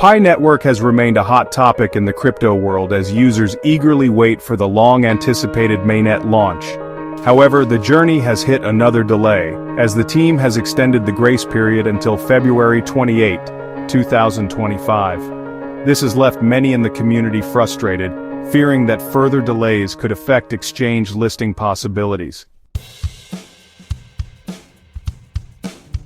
PiNetwork has remained a hot topic in the crypto world as users eagerly wait for the long-anticipated Mainnet launch. However, the journey has hit another delay, as the team has extended the grace period until February 28, 2025. This has left many in the community frustrated, fearing that further delays could affect exchange listing possibilities.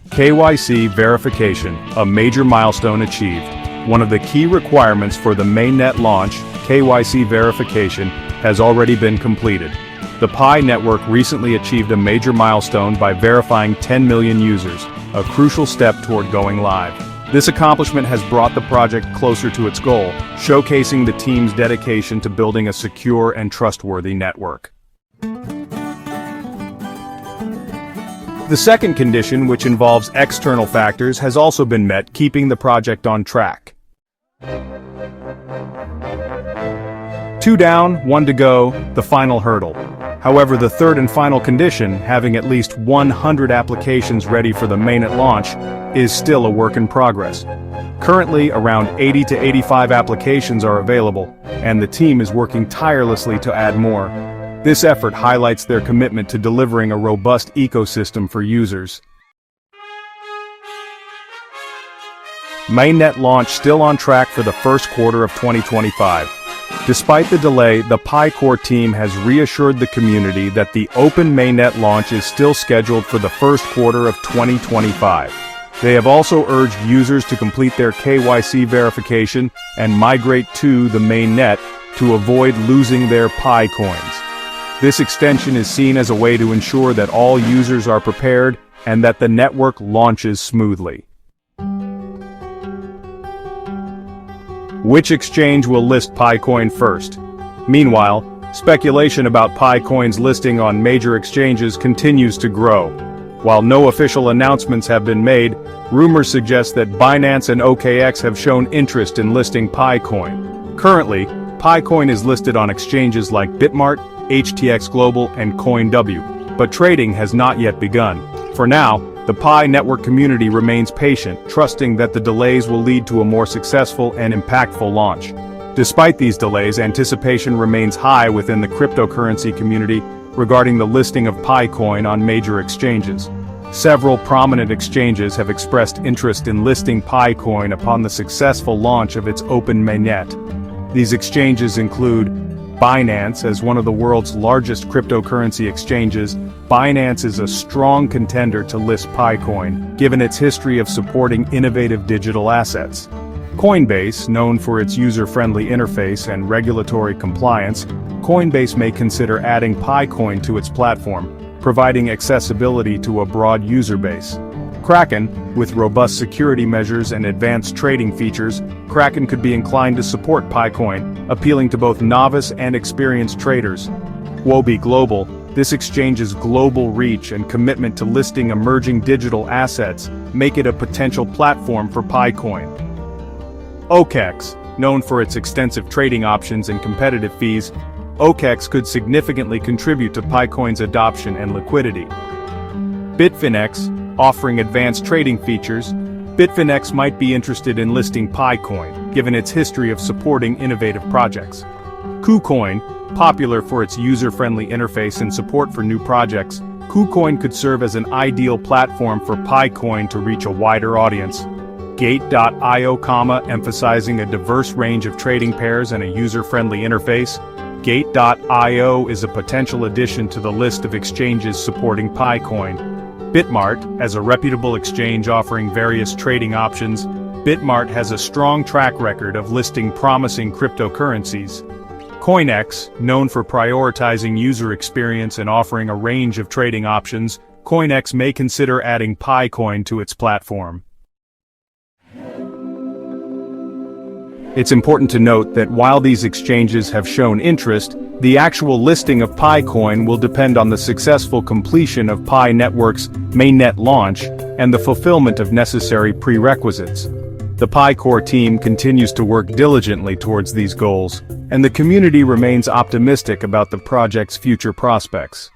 KYC verification, a major milestone achieved. One of the key requirements for the Mainnet launch, KYC verification, has already been completed. The PiNetwork recently achieved a major milestone by verifying 10 million users, a crucial step toward going live. This accomplishment has brought the project closer to its goal, showcasing the team's dedication to building a secure and trustworthy network. The second condition, which involves external factors, has also been met, keeping the project on track. 2 down, 1 to go, the final hurdle. However, the third and final condition, having at least 100 applications ready for the mainnet launch, is still a work in progress. Currently, around 80 to 85 applications are available, and the team is working tirelessly to add more. This effort highlights their commitment to delivering a robust ecosystem for users. Mainnet launch still on track for the first quarter of 2025. Despite the delay, the PiCore team has reassured the community that the open Mainnet launch is still scheduled for the first quarter of 2025. They have also urged users to complete their KYC verification and migrate to the Mainnet to avoid losing their Pi coins. This extension is seen as a way to ensure that all users are prepared and that the network launches smoothly. Which exchange will list PiCoin first? Meanwhile, speculation about PiCoin's listing on major exchanges continues to grow. While no official announcements have been made, rumors suggest that Binance and OKX have shown interest in listing PiCoin. Currently, PiCoin is listed on exchanges like Bitmart, HTX Global, and CoinW, but trading has not yet begun. For now, the PiNetwork community remains patient, trusting that the delays will lead to a more successful and impactful launch. Despite these delays, anticipation remains high within the cryptocurrency community regarding the listing of PiCoin on major exchanges. Several prominent exchanges have expressed interest in listing PiCoin upon the successful launch of its open Mainnet. These exchanges include Binance. As one of the world's largest cryptocurrency exchanges, Binance is a strong contender to list PiCoin, given its history of supporting innovative digital assets. Coinbase, known for its user-friendly interface and regulatory compliance, Coinbase may consider adding PiCoin to its platform, providing accessibility to a broad user base. Kraken, with robust security measures and advanced trading features, Kraken could be inclined to support PiCoin, appealing to both novice and experienced traders. Huobi Global, this exchange's global reach and commitment to listing emerging digital assets make it a potential platform for PiCoin. OKX, known for its extensive trading options and competitive fees, OKX could significantly contribute to PiCoin's adoption and liquidity. Bitfinex, offering advanced trading features, Bitfinex might be interested in listing PiCoin, given its history of supporting innovative projects. KuCoin, popular for its user-friendly interface and support for new projects, KuCoin could serve as an ideal platform for PiCoin to reach a wider audience. Gate.io, emphasizing a diverse range of trading pairs and a user-friendly interface, Gate.io is a potential addition to the list of exchanges supporting PiCoin. Bitmart, as a reputable exchange offering various trading options, Bitmart has a strong track record of listing promising cryptocurrencies. CoinEx, known for prioritizing user experience and offering a range of trading options, CoinEx may consider adding PiCoin to its platform. It's important to note that while these exchanges have shown interest, the actual listing of PiCoin will depend on the successful completion of PiNetwork's Mainnet launch and the fulfillment of necessary prerequisites. The PiCore team continues to work diligently towards these goals, and the community remains optimistic about the project's future prospects.